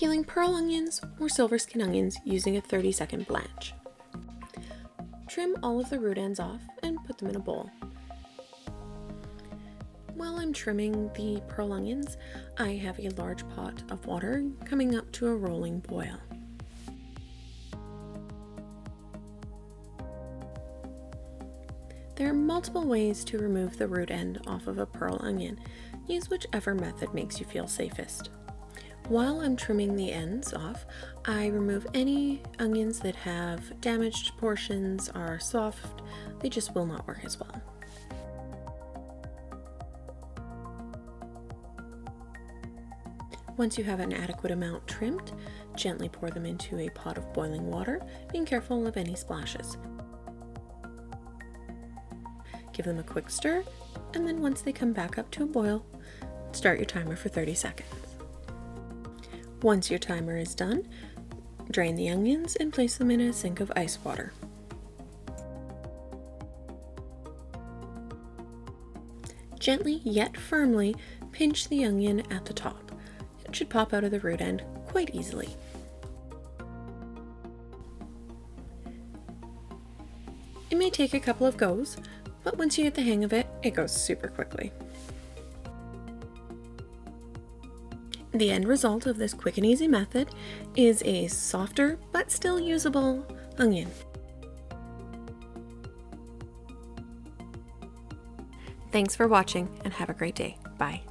peeling pearl onions or silver skin onions using a 30-second blanch. Trim all of the root ends off and put them in a bowl. While I'm trimming the pearl onions, I have a large pot of water coming up to a rolling boil. There are multiple ways to remove the root end off of a pearl onion. Use whichever method makes you feel safest. While I'm trimming the ends off, I remove any onions that have damaged portions, are soft, they just will not work as well. Once you have an adequate amount trimmed, gently pour them into a pot of boiling water, being careful of any splashes. Give them a quick stir, and then once they come back up to a boil, start your timer for 30 seconds. Once your timer is done, drain the onions and place them in a sink of ice water. Gently yet firmly pinch the onion at the top. It should pop out of the root end quite easily. It may take a couple of goes, but once you get the hang of it, it goes super quickly. The end result of this quick and easy method is a softer but still usable onion. Thanks for watching and have a great day. Bye.